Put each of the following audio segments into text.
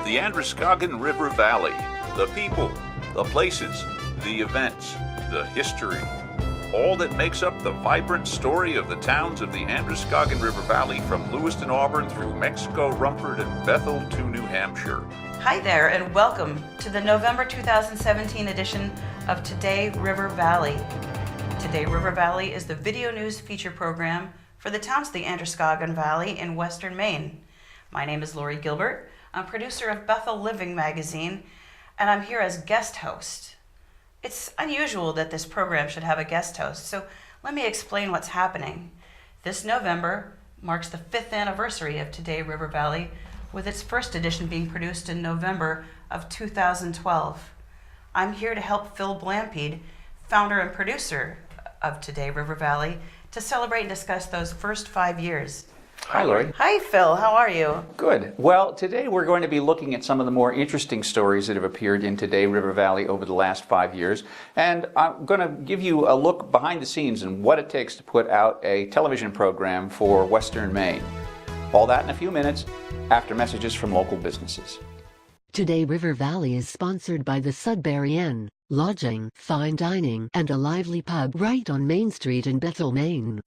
the Androscoggin River Valley, the people, the places, the events, the history, all that makes up the vibrant story of the towns of the Androscoggin River Valley from Lewiston, Auburn through Mexico, Rumford, and Bethel to New Hampshire. Hi there, and welcome to the November 2017 edition of Today River Valley. Today River Valley is the video news feature program for the towns of the Androscoggin Valley in western Maine. My name is Laurie Gilbert. I'm producer of Bethel Living magazine, and I'm here as guest host. It's unusual that this program should have a guest host, so let me explain what's happening. This November marks the 5th anniversary of Today River Valley, with its first edition being produced in November of 2012. I'm here to help Phil Blampied, founder and producer of Today River Valley, to celebrate and discuss those first 5 years. Hi, Laurie. Hi, Phil. How are you? Good. Well, today we're going to be looking at some of the more interesting stories that have appeared in Today River Valley over the last 5 years. And I'm going to give you a look behind the scenes and what it takes to put out a television program for Western Maine. All that in a few minutes after messages from local businesses. Today River Valley is sponsored by the Sudbury Inn, lodging, fine dining, and a lively pub right on Main Street in Bethel, Maine.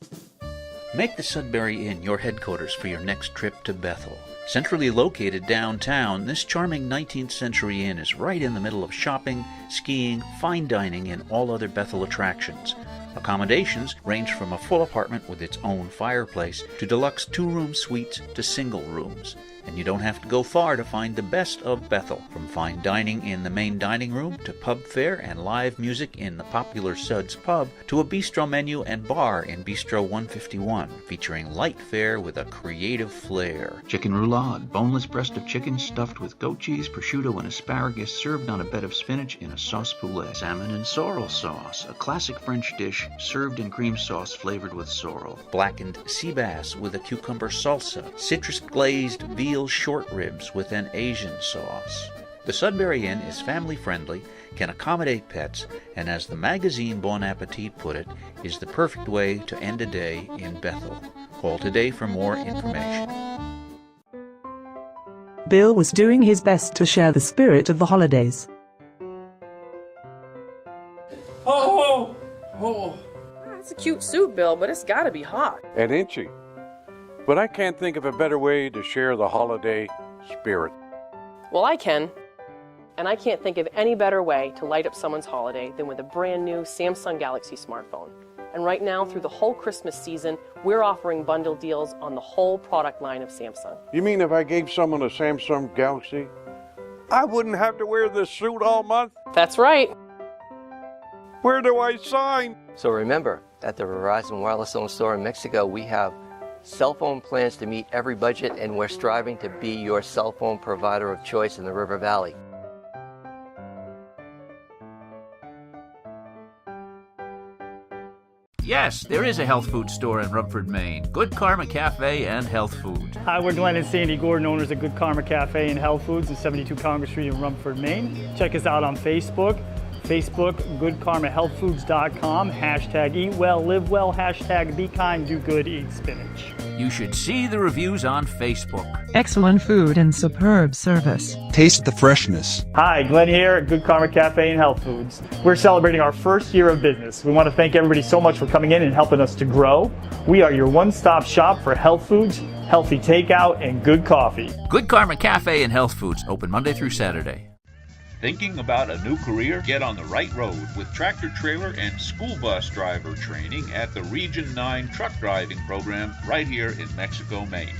Make the Sudbury Inn your headquarters for your next trip to Bethel. Centrally located downtown, this charming 19th century inn is right in the middle of shopping, skiing, fine dining, and all other Bethel attractions. Accommodations range from a full apartment with its own fireplace to deluxe two-room suites to single rooms. And you don't have to go far to find the best of Bethel, from fine dining in the main dining room to pub fare and live music in the popular Suds Pub to a bistro menu and bar in Bistro 151, featuring light fare with a creative flair. Chicken roulade, boneless breast of chicken stuffed with goat cheese, prosciutto, and asparagus served on a bed of spinach in a sauce poulet. Salmon and sorrel sauce, a classic French dish served in cream sauce flavored with sorrel. Blackened sea bass with a cucumber salsa, citrus glazed veal short ribs with an Asian sauce. The Sudbury Inn is family friendly, can accommodate pets, and as the magazine Bon Appetit put it, is the perfect way to end a day in Bethel. Call today for more information. Bill was doing his best to share the spirit of the holidays. Oh! It's a cute suit, Bill, but it's gotta be hot. And itchy. But I can't think of a better way to share the holiday spirit. Well, I can. And I can't think of any better way to light up someone's holiday than with a brand new Samsung Galaxy smartphone. And right now, through the whole Christmas season, we're offering bundle deals on the whole product line of Samsung. You mean if I gave someone a Samsung Galaxy, I wouldn't have to wear this suit all month? That's right. Where do I sign? So remember, at the Verizon Wireless Zone store in Mexico, we have cell phone plans to meet every budget, and we're striving to be your cell phone provider of choice in the River Valley. Yes, there is a health food store in Rumford, Maine. Good Karma Cafe and Health Food. Hi, we're Glenn and Sandy Gordon, owners of Good Karma Cafe and Health Foods at 72 Congress Street in Rumford, Maine. Check us out on Facebook, goodkarmahealthfoods.com, hashtag eat well, live well, hashtag be kind, do good, eat spinach. You should see the reviews on Facebook. Excellent food and superb service. Taste the freshness. Hi, Glenn here at Good Karma Cafe and Health Foods. We're celebrating our first year of business. We want to thank everybody so much for coming in and helping us to grow. We are your one-stop shop for health foods, healthy takeout, and good coffee. Good Karma Cafe and Health Foods, open Monday through Saturday. Thinking about a new career? Get on the right road with tractor trailer and school bus driver training at the Region 9 truck driving program right here in Mexico, Maine.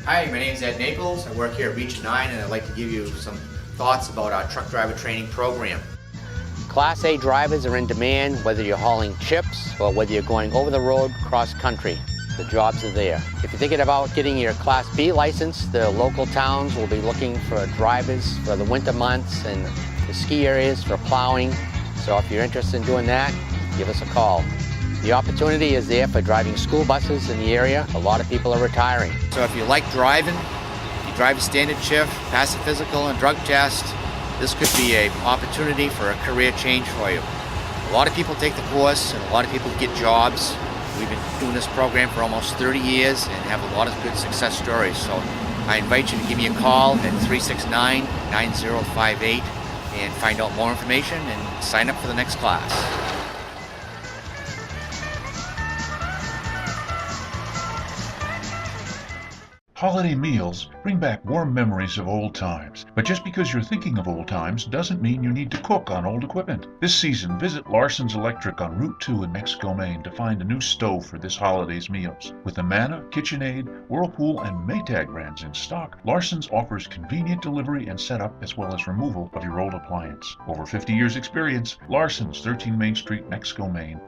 Hi, my name is Ed Naples. I work here at Region 9, and I'd like to give you some thoughts about our truck driver training program. Class A drivers are in demand, whether you're hauling chips or whether you're going over the road cross country. The jobs are there. If you're thinking about getting your Class B license, the local towns will be looking for drivers for the winter months and the ski areas for plowing. So if you're interested in doing that, give us a call. The opportunity is there for driving school buses in the area. A lot of people are retiring. So if you like driving, you drive a standard shift, pass a physical and drug test, this could be an opportunity for a career change for you. A lot of people take the course and a lot of people get jobs. We've been doing this program for almost 30 years and have a lot of good success stories. So I invite you to give me a call at 369-9058 and find out more information and sign up for the next class. Holiday meals bring back warm memories of old times. But just because you're thinking of old times doesn't mean you need to cook on old equipment. This season, visit Larson's Electric on Route 2 in Mexico, Maine to find a new stove for this holiday's meals. With the Manna, KitchenAid, Whirlpool, and Maytag brands in stock, Larson's offers convenient delivery and setup as well as removal of your old appliance. Over 50 years experience, Larson's, 13 Main Street, Mexico, Maine.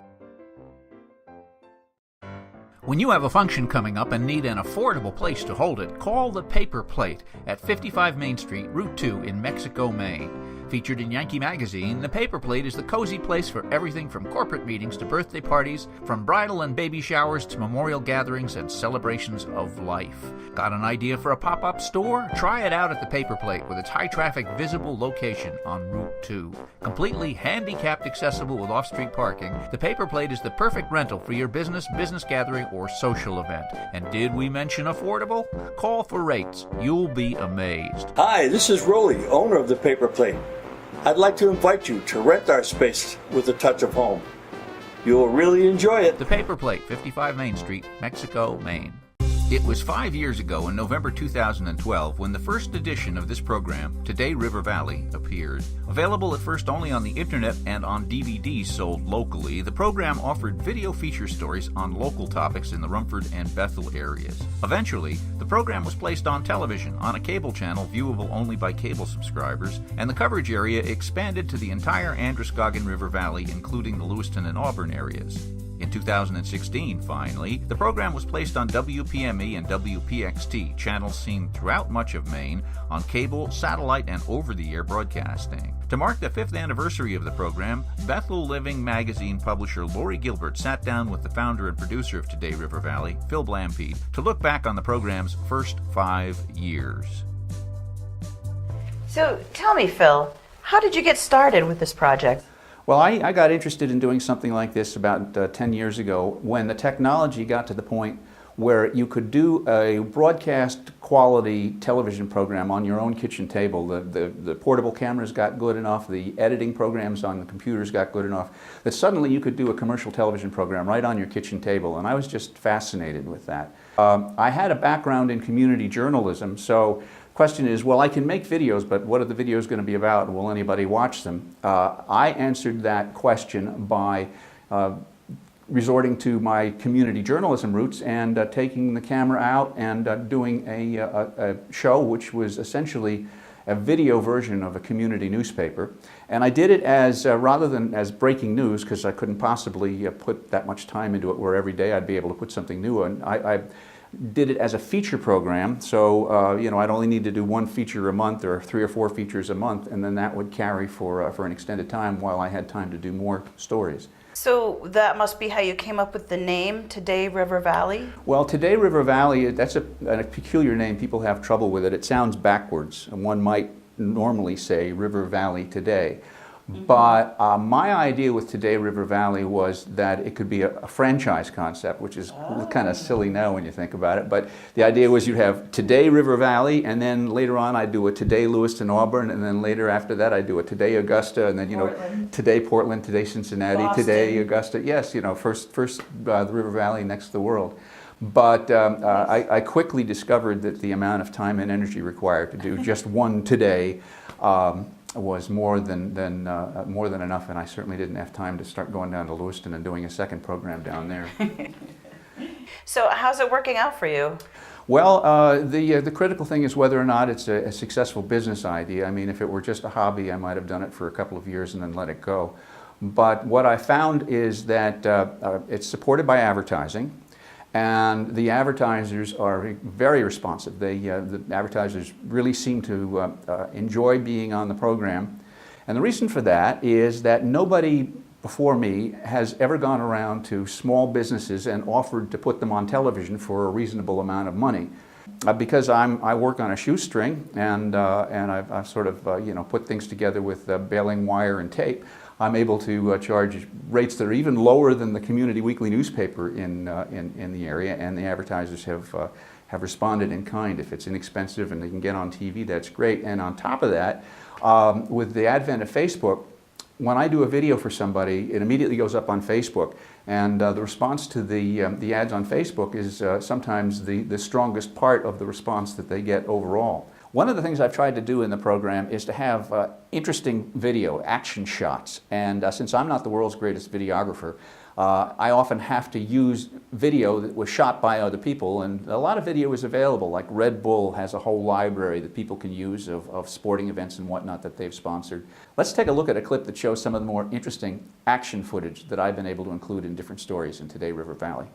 When you have a function coming up and need an affordable place to hold it, call the Paper Plate at 55 Main Street, Route 2 in Mexico, Maine. Featured in Yankee Magazine, the Paper Plate is the cozy place for everything from corporate meetings to birthday parties, from bridal and baby showers to memorial gatherings and celebrations of life. Got an idea for a pop-up store? Try it out at the Paper Plate with its high-traffic visible location on Route 2. Completely handicapped accessible with off-street parking, the Paper Plate is the perfect rental for your business gathering, or social event. And did we mention affordable? Call for rates. You'll be amazed. Hi, this is Rolly, owner of the Paper Plate. I'd like to invite you to rent our space with a touch of home. You'll really enjoy it. The Paper Plate, 55 Main Street, Mexico, Maine. It was 5 years ago in November 2012 when the first edition of this program, Today River Valley, appeared. Available at first only on the internet and on DVDs sold locally, the program offered video feature stories on local topics in the Rumford and Bethel areas. Eventually, the program was placed on television on a cable channel viewable only by cable subscribers, and the coverage area expanded to the entire Androscoggin River Valley, including the Lewiston and Auburn areas. In 2016, finally, the program was placed on WPME and WPXT, channels seen throughout much of Maine, on cable, satellite, and over-the-air broadcasting. To mark the 5th anniversary of the program, Bethel Living magazine publisher Laurie Gilbert sat down with the founder and producer of Today River Valley, Phil Blampied, to look back on the program's first 5 years. So tell me, Phil, how did you get started with this project? Well, I got interested in doing something like this about 10 years ago when the technology got to the point where you could do a broadcast quality television program on your own kitchen table. The portable cameras got good enough, the editing programs on the computers got good enough, that suddenly you could do a commercial television program right on your kitchen table, and I was just fascinated with that. I had a background in community journalism, so question is, well, I can make videos, but what are the videos going to be about? Will anybody watch them? I answered that question by resorting to my community journalism roots and taking the camera out and doing a show which was essentially a video version of a community newspaper. And I did it as, rather than as breaking news, because I couldn't possibly put that much time into it where every day I'd be able to put something new on. I did it as a feature program, so I'd only need to do one feature a month or 3 or 4 features a month, and then that would carry for an extended time while I had time to do more stories. So that must be how you came up with the name, Today River Valley? Well, Today River Valley, that's a peculiar name. People have trouble with it. It sounds backwards, and one might normally say River Valley Today. But my idea with Today River Valley was that it could be a franchise concept, which is kind of silly now when you think about it. But the idea was you'd have Today River Valley, and then later on I'd do a Today Lewiston Auburn, and then later after that I'd do a Today Augusta, and then Today Portland, Today Cincinnati, Boston. Today Augusta. Yes, first the River Valley, next the world. But I quickly discovered that the amount of time and energy required to do just one today was more than enough, and I certainly didn't have time to start going down to Lewiston and doing a second program down there. So how's it working out for you? Well, the critical thing is whether or not it's a successful business idea. I mean, if it were just a hobby, I might have done it for a couple of years and then let it go. But what I found is that it's supported by advertising. And the advertisers are very responsive. The advertisers really seem to enjoy being on the program. And the reason for that is that nobody before me has ever gone around to small businesses and offered to put them on television for a reasonable amount of money. Because I work on a shoestring and I've sort of put things together with baling wire and tape, I'm able to charge rates that are even lower than the community weekly newspaper in the area, and the advertisers have responded in kind. If it's inexpensive and they can get on TV, that's great. And on top of that, with the advent of Facebook, when I do a video for somebody, it immediately goes up on Facebook. And the response to the ads on Facebook is sometimes the strongest part of the response that they get overall. One of the things I've tried to do in the program is to have interesting video, action shots. And since I'm not the world's greatest videographer, I often have to use video that was shot by other people, and a lot of video is available. Like Red Bull has a whole library that people can use of sporting events and whatnot that they've sponsored. Let's take a look at a clip that shows some of the more interesting action footage that I've been able to include in different stories in Today River Valley.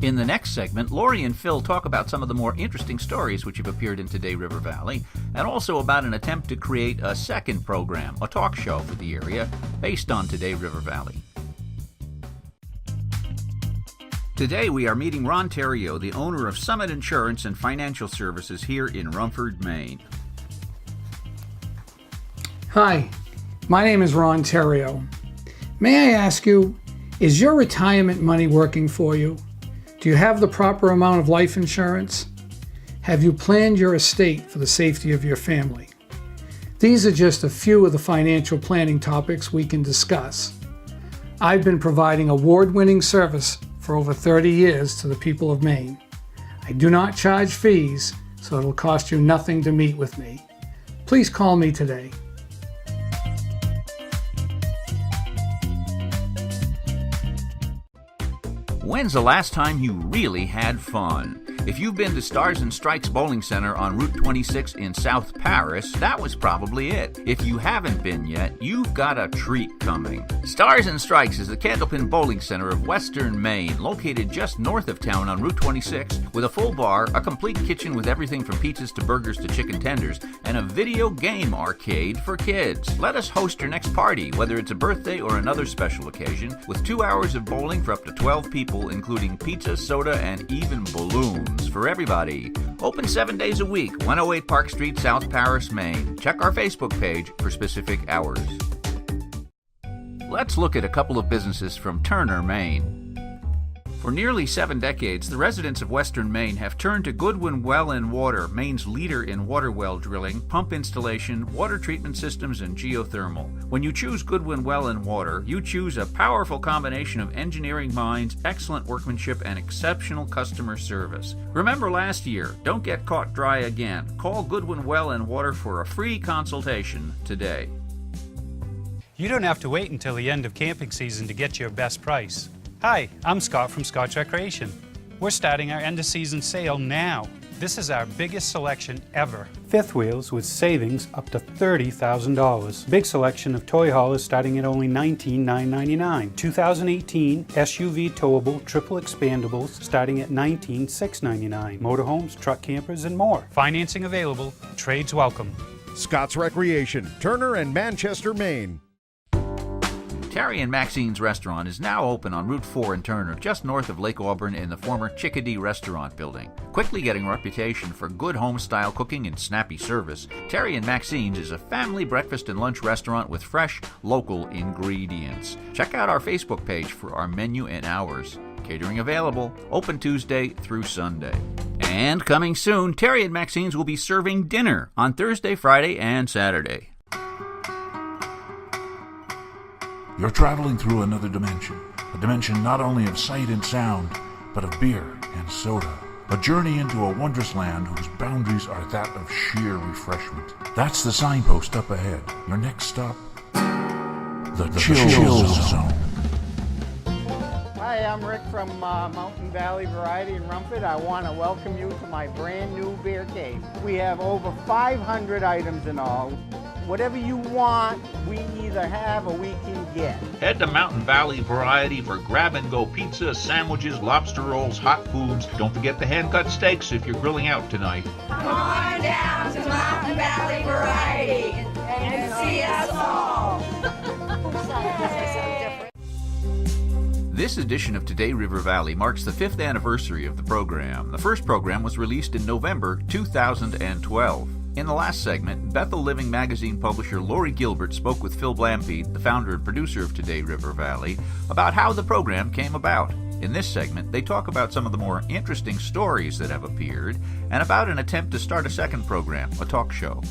In the next segment, Laurie and Phil talk about some of the more interesting stories which have appeared in Today River Valley, and also about an attempt to create a second program, a talk show for the area, based on Today River Valley. Today we are meeting Ron Terrio, the owner of Summit Insurance and Financial Services here in Rumford, Maine. Hi, my name is Ron Terrio. May I ask you, is your retirement money working for you? Do you have the proper amount of life insurance? Have you planned your estate for the safety of your family? These are just a few of the financial planning topics we can discuss. I've been providing award-winning service for over 30 years to the people of Maine. I do not charge fees, so it'll cost you nothing to meet with me. Please call me today. When's the last time you really had fun? If you've been to Stars and Strikes Bowling Center on Route 26 in South Paris, that was probably it. If you haven't been yet, you've got a treat coming. Stars and Strikes is the Candlepin Bowling Center of Western Maine, located just north of town on Route 26, with a full bar, a complete kitchen with everything from pizzas to burgers to chicken tenders, and a video game arcade for kids. Let us host your next party, whether it's a birthday or another special occasion, with 2 hours of bowling for up to 12 people, including pizza, soda, and even balloons for everybody. Open 7 days a week, 108 Park Street, South Paris, Maine. Check our Facebook page for specific hours. Let's look at a couple of businesses from Turner, Maine. For nearly 7 decades, the residents of Western Maine have turned to Goodwin Well and Water, Maine's leader in water well drilling, pump installation, water treatment systems, and geothermal. When you choose Goodwin Well and Water, you choose a powerful combination of engineering minds, excellent workmanship, and exceptional customer service. Remember last year, don't get caught dry again. Call Goodwin Well and Water for a free consultation today. You don't have to wait until the end of camping season to get your best price. Hi, I'm Scott from Scott's Recreation. We're starting our end of season sale now. This is our biggest selection ever. Fifth wheels with savings up to $30,000. Big selection of toy haulers starting at only $19,999. 2018 SUV towable triple expandables starting at $19,699. Motorhomes, truck campers, and more. Financing available. Trades welcome. Scott's Recreation, Turner and Manchester, Maine. Terry and Maxine's restaurant is now open on Route 4 in Turner, just north of Lake Auburn in the former Chickadee Restaurant building. Quickly getting a reputation for good home-style cooking and snappy service, Terry and Maxine's is a family breakfast and lunch restaurant with fresh, local ingredients. Check out our Facebook page for our menu and hours. Catering available, open Tuesday through Sunday. And coming soon, Terry and Maxine's will be serving dinner on Thursday, Friday, and Saturday. You're traveling through another dimension, a dimension not only of sight and sound, but of beer and soda. A journey into a wondrous land whose boundaries are that of sheer refreshment. That's the signpost up ahead. Your next stop, the Chill Zone. Hi, I'm Rick from Mountain Valley Variety in Rumford. I want to welcome you to my brand new beer cave. We have over 500 items in all. Whatever you want, we either have or we can get. Head to Mountain Valley Variety for grab-and-go pizza, sandwiches, lobster rolls, hot foods. Don't forget the hand-cut steaks if you're grilling out tonight. Come on down to Mountain Valley Variety and see us all. This edition of Today River Valley marks the 5th anniversary of the program. The first program was released in November 2012. In the last segment, Bethel Living magazine publisher Laurie Gilbert spoke with Phil Blampied, the founder and producer of Today River Valley, about how the program came about. In this segment, they talk about some of the more interesting stories that have appeared and about an attempt to start a second program, a talk show.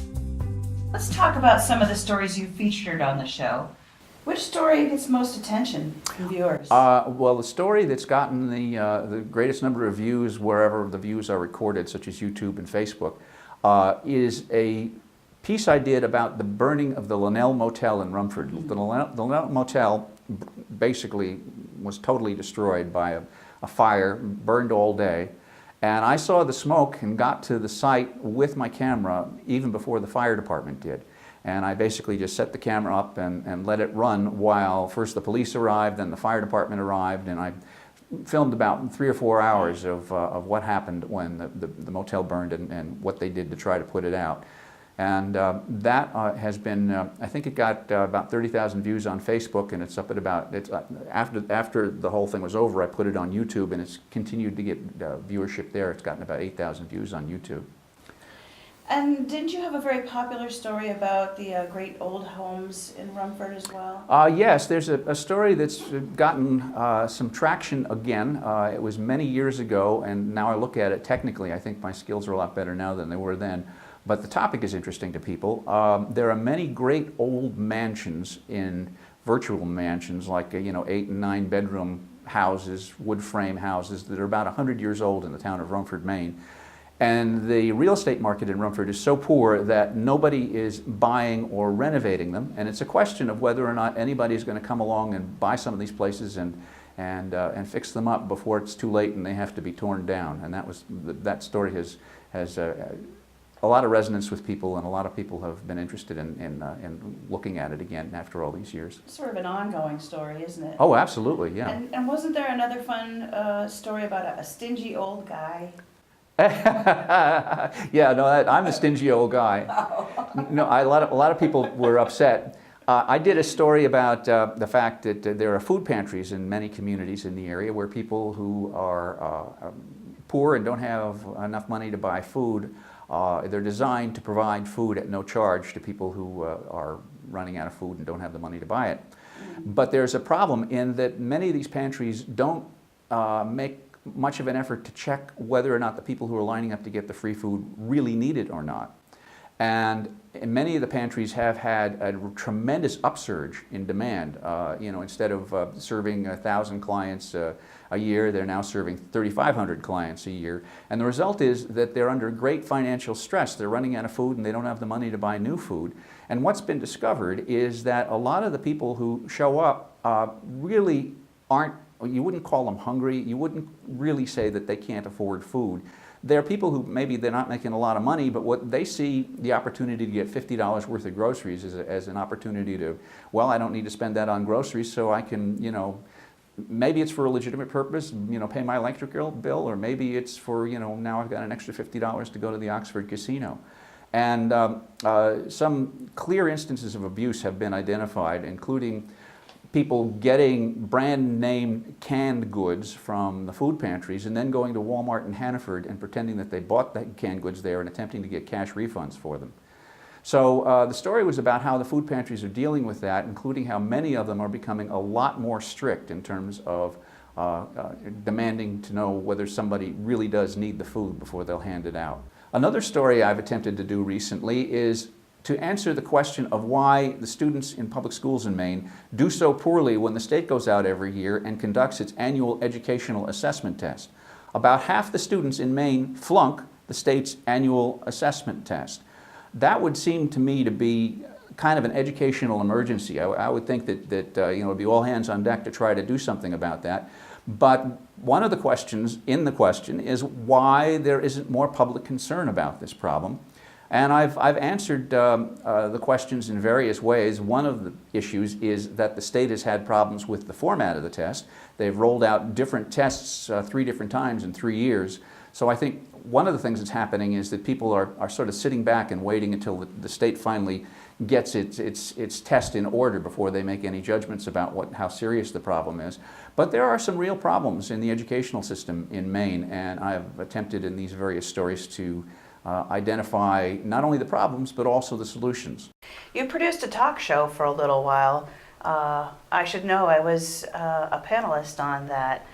Let's talk about some of the stories you featured on the show. Which story gets most attention from viewers? Well, the story that's gotten the greatest number of views wherever the views are recorded, such as YouTube and Facebook, is a piece I did about the burning of the Linnell Motel in Rumford. The Linnell Motel basically was totally destroyed by a fire, burned all day. And I saw the smoke and got to the site with my camera even before the fire department did. And I basically just set the camera up and let it run while first the police arrived, then the fire department arrived, and I filmed about 3 or 4 hours of what happened when the motel burned and what they did to try to put it out. And that has been, I think it got about 30,000 views on Facebook, and it's up at about, after the whole thing was over, I put it on YouTube, and it's continued to get viewership there. It's gotten about 8,000 views on YouTube. And didn't you have a very popular story about the great old homes in Rumford as well? Yes, there's a story that's gotten some traction again. It was many years ago, and now I look at it technically, I think my skills are a lot better now than they were then. But the topic is interesting to people. There are many great old mansions virtual mansions, like 8 and 9 bedroom houses, wood frame houses that are about 100 years old in the town of Rumford, Maine. And the real estate market in Rumford is so poor that nobody is buying or renovating them. And it's a question of whether or not anybody is going to come along and buy some of these places and fix them up before it's too late and they have to be torn down. And that story has a lot of resonance with people, and a lot of people have been interested in looking at it again after all these years. It's sort of an ongoing story, isn't it? Oh, absolutely, yeah. And wasn't there another fun story about a stingy old guy? Yeah, no, I'm the stingy old guy. No, a lot of people were upset. I did a story about the fact that there are food pantries in many communities in the area where people who are poor and don't have enough money to buy food, they're designed to provide food at no charge to people who are running out of food and don't have the money to buy it. But there's a problem in that many of these pantries don't make much of an effort to check whether or not the people who are lining up to get the free food really need it or not. And many of the pantries have had a tremendous upsurge in demand. Instead of serving 1,000 clients a year, they're now serving 3,500 clients a year. And the result is that they're under great financial stress. They're running out of food and they don't have the money to buy new food. And what's been discovered is that a lot of the people who show up really aren't, you wouldn't call them hungry, you wouldn't really say that they can't afford food. There are people who maybe they're not making a lot of money, but what they see the opportunity to get $50 worth of groceries as an opportunity to, well, I don't need to spend that on groceries, so I can, maybe it's for a legitimate purpose, pay my electric bill, or maybe it's for, now I've got an extra $50 to go to the Oxford Casino. And some clear instances of abuse have been identified, including people getting brand name canned goods from the food pantries and then going to Walmart in Hannaford and pretending that they bought the canned goods there and attempting to get cash refunds for them. So the story was about how the food pantries are dealing with that, including how many of them are becoming a lot more strict in terms of demanding to know whether somebody really does need the food before they'll hand it out. Another story I've attempted to do recently is to answer the question of why the students in public schools in Maine do so poorly when the state goes out every year and conducts its annual educational assessment test. About half the students in Maine flunk the state's annual assessment test. That would seem to me to be kind of an educational emergency. I would think that you know, it'd be all hands on deck to try to do something about that. But one of the questions in the question is why there isn't more public concern about this problem. And I've answered the questions in various ways. One of the issues is that the state has had problems with the format of the test. They've rolled out different tests 3 different times in 3 years. So I think one of the things that's happening is that people are sort of sitting back and waiting until the state finally gets its test in order before they make any judgments about how serious the problem is. But there are some real problems in the educational system in Maine, and I've attempted in these various stories to identify not only the problems but also the solutions. You produced a talk show for a little while. I should know I was a panelist on that.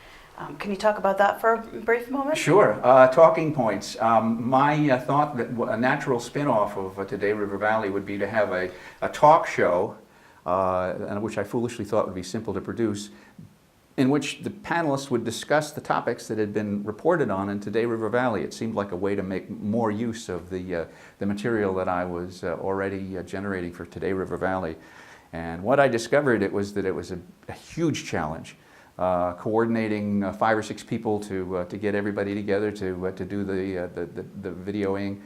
Can you talk about that for a brief moment? Sure. Talking points. My thought that a natural spin-off of Today River Valley would be to have a talk show, which I foolishly thought would be simple to produce, in which the panelists would discuss the topics that had been reported on in Today River Valley. It seemed like a way to make more use of the material that I was already generating for Today River Valley. And what I discovered that it was a huge challenge. Coordinating 5 or 6 people to get everybody together to do the videoing,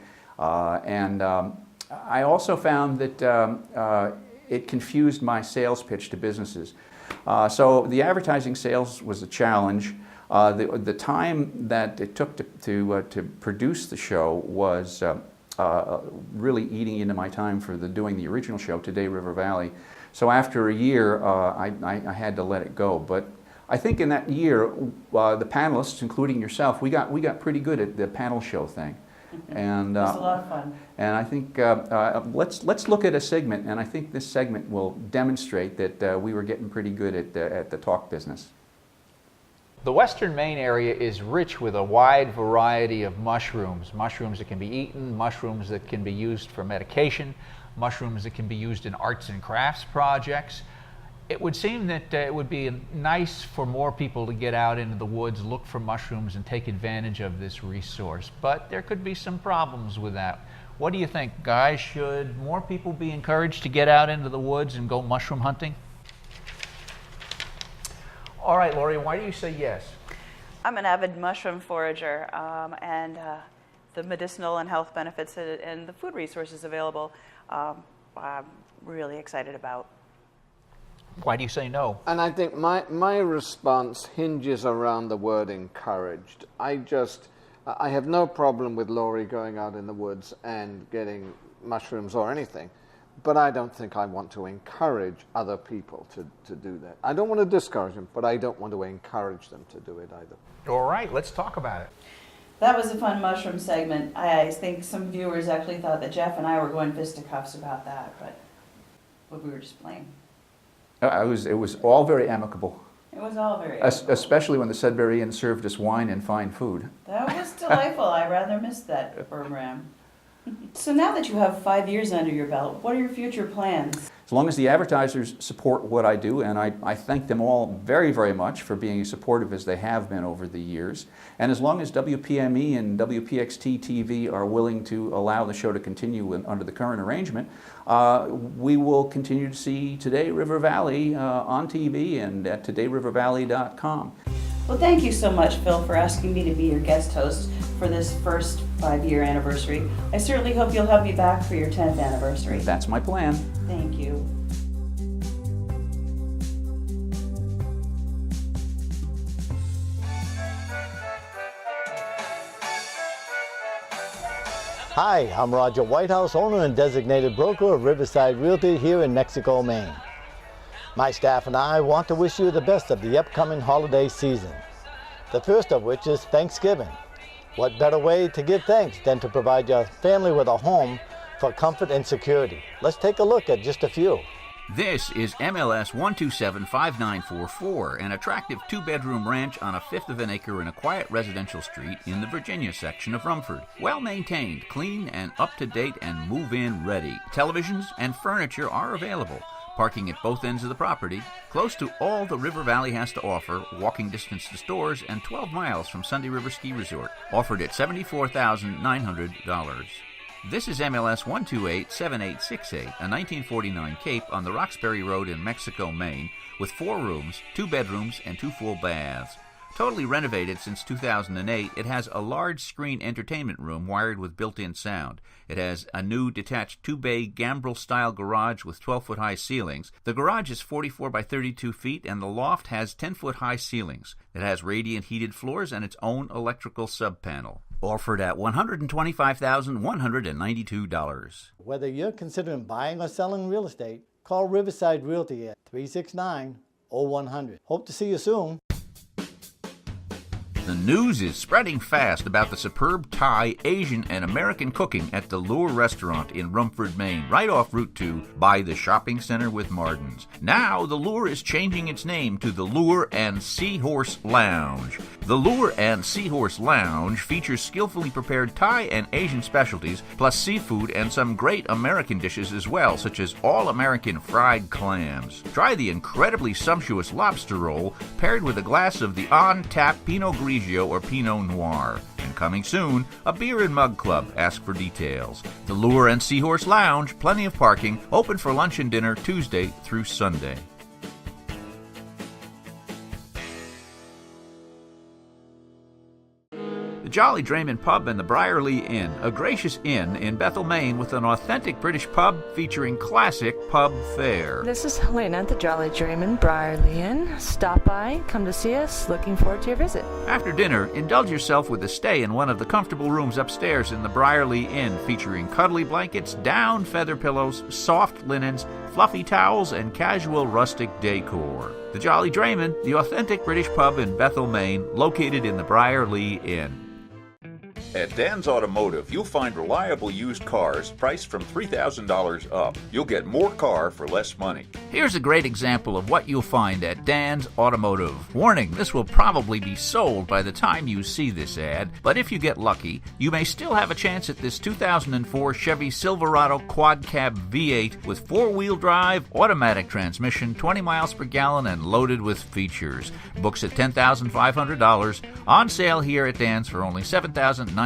and I also found that it confused my sales pitch to businesses. So the advertising sales was a challenge. The time that it took to produce the show was really eating into my time for doing the original show, Today River Valley. So after a year, I had to let it go. But I think in that year, the panelists, including yourself, we got pretty good at the panel show thing. And it was a lot of fun. And I think let's look at a segment, and I think this segment will demonstrate that we were getting pretty good at the talk business. The Western Maine area is rich with a wide variety of mushrooms. Mushrooms that can be eaten, mushrooms that can be used for medication, mushrooms that can be used in arts and crafts projects. It would seem that it would be nice for more people to get out into the woods, look for mushrooms, and take advantage of this resource. But there could be some problems with that. What do you think, guys? Should more people be encouraged to get out into the woods and go mushroom hunting? All right, Laurie, why do you say yes? I'm an avid mushroom forager, and the medicinal and health benefits and the food resources available, I'm really excited about. Why do you say no? And I think my response hinges around the word encouraged. I have no problem with Laurie going out in the woods and getting mushrooms or anything, but I don't think I want to encourage other people to do that. I don't want to discourage them, but I don't want to encourage them to do it either. All right, let's talk about it. That was a fun mushroom segment. I think some viewers actually thought that Jeff and I were going fisticuffs about that, but we were just playing. It was all very amicable. It was all very amicable. Especially when the Sudbury Inn served us wine and fine food. That was delightful. I rather missed that program. So now that you have 5 years under your belt, what are your future plans? As long as the advertisers support what I do, and I thank them all very, very much for being as supportive as they have been over the years, and as long as WPME and WPXT TV are willing to allow the show to continue under the current arrangement, we will continue to see Today River Valley on TV and at todayrivervalley.com. Well, thank you so much, Phil, for asking me to be your guest host for this first 5-year anniversary. I certainly hope you'll have me back for your 10th anniversary. That's my plan. Thank you. Hi, I'm Roger Whitehouse, owner and designated broker of Riverside Realty here in Mexico, Maine. My staff and I want to wish you the best of the upcoming holiday season, the first of which is Thanksgiving. What better way to give thanks than to provide your family with a home for comfort and security? Let's take a look at just a few. This is MLS 1275944, an attractive two-bedroom ranch on a fifth of an acre in a quiet residential street in the Virginia section of Rumford. Well-maintained, clean and up-to-date and move-in ready. Televisions and furniture are available. Parking at both ends of the property, close to all the River Valley has to offer, walking distance to stores, and 12 miles from Sunday River Ski Resort. Offered at $74,900. This is MLS 1287868, a 1949 Cape on the Roxbury Road in Mexico, Maine, with 4 rooms, 2 bedrooms, and 2 full baths. Totally renovated since 2008, it has a large screen entertainment room wired with built-in sound. It has a new detached 2-bay gambrel-style garage with 12-foot high ceilings. The garage is 44 by 32 feet, and the loft has 10-foot high ceilings. It has radiant heated floors and its own electrical sub-panel. Offered at $125,192. Whether you're considering buying or selling real estate, call Riverside Realty at 369-0100. Hope to see you soon. The news is spreading fast about the superb Thai, Asian, and American cooking at the Lure Restaurant in Rumford, Maine, right off Route 2 by the shopping center with Martin's. Now, the Lure is changing its name to the Lure and Seahorse Lounge. The Lure and Seahorse Lounge features skillfully prepared Thai and Asian specialties, plus seafood and some great American dishes as well, such as all-American fried clams. Try the incredibly sumptuous lobster roll paired with a glass of the on-tap Pinot Grigio or Pinot Noir. And coming soon, a beer and mug club. Ask for details. The Lure and Seahorse Lounge, plenty of parking, open for lunch and dinner Tuesday through Sunday. The Jolly Drayman Pub and the Briarley Inn, a gracious inn in Bethel, Maine with an authentic British pub featuring classic pub fare. This is Helena at the Jolly Drayman Briarley Inn. Stop by, come to see us. Looking forward to your visit. After dinner, indulge yourself with a stay in one of the comfortable rooms upstairs in the Briarley Inn, featuring cuddly blankets, down feather pillows, soft linens, fluffy towels, and casual rustic decor. The Jolly Drayman, the authentic British pub in Bethel, Maine, located in the Briarley Inn. At Dan's Automotive, you'll find reliable used cars priced from $3,000 up. You'll get more car for less money. Here's a great example of what you'll find at Dan's Automotive. Warning, this will probably be sold by the time you see this ad, but if you get lucky, you may still have a chance at this 2004 Chevy Silverado Quad Cab V8 with 4-wheel drive, automatic transmission, 20 miles per gallon, and loaded with features. Books at $10,500. On sale here at Dan's for only $7,995. We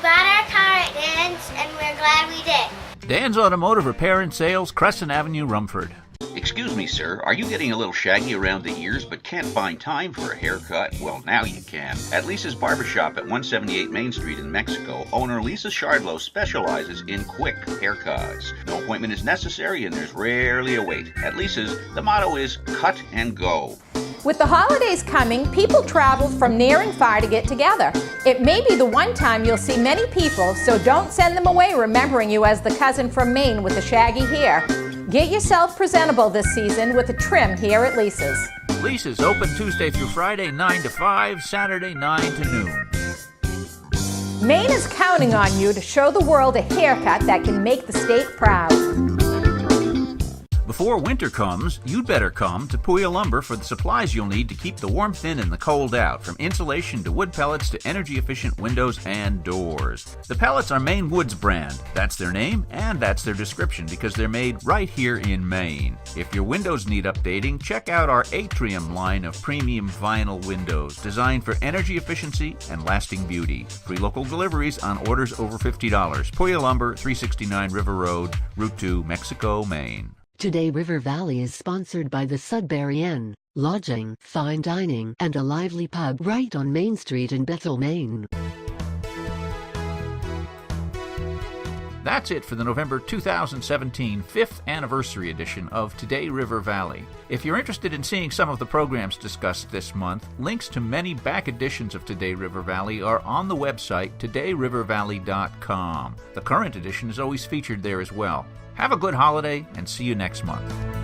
bought our car at Dan's and we're glad we did. Dan's Automotive Repair and Sales, Crescent Avenue, Rumford. Excuse me, sir. Are you getting a little shaggy around the ears but can't find time for a haircut? Well, now you can. At Lisa's Barbershop at 178 Main Street in Mexico, owner Lisa Shardlow specializes in quick haircuts. No appointment is necessary and there's rarely a wait. At Lisa's, the motto is cut and go. With the holidays coming, people travel from near and far to get together. It may be the one time you'll see many people, so don't send them away remembering you as the cousin from Maine with the shaggy hair. Get yourself presentable this season with a trim here at Lisa's. Lisa's open Tuesday through Friday 9 to 5, Saturday 9 to noon. Maine is counting on you to show the world a haircut that can make the state proud. Before winter comes, you'd better come to Puya Lumber for the supplies you'll need to keep the warmth in and the cold out, from insulation to wood pellets to energy-efficient windows and doors. The pellets are Maine Woods brand. That's their name and that's their description because they're made right here in Maine. If your windows need updating, check out our Atrium line of premium vinyl windows designed for energy efficiency and lasting beauty. Free local deliveries on orders over $50. Puya Lumber, 369 River Road, Route 2, Mexico, Maine. Today River Valley is sponsored by the Sudbury Inn, lodging, fine dining, and a lively pub right on Main Street in Bethel, Maine. That's it for the November 2017 5th anniversary edition of Today River Valley. If you're interested in seeing some of the programs discussed this month, links to many back editions of Today River Valley are on the website todayrivervalley.com. The current edition is always featured there as well. Have a good holiday and see you next month.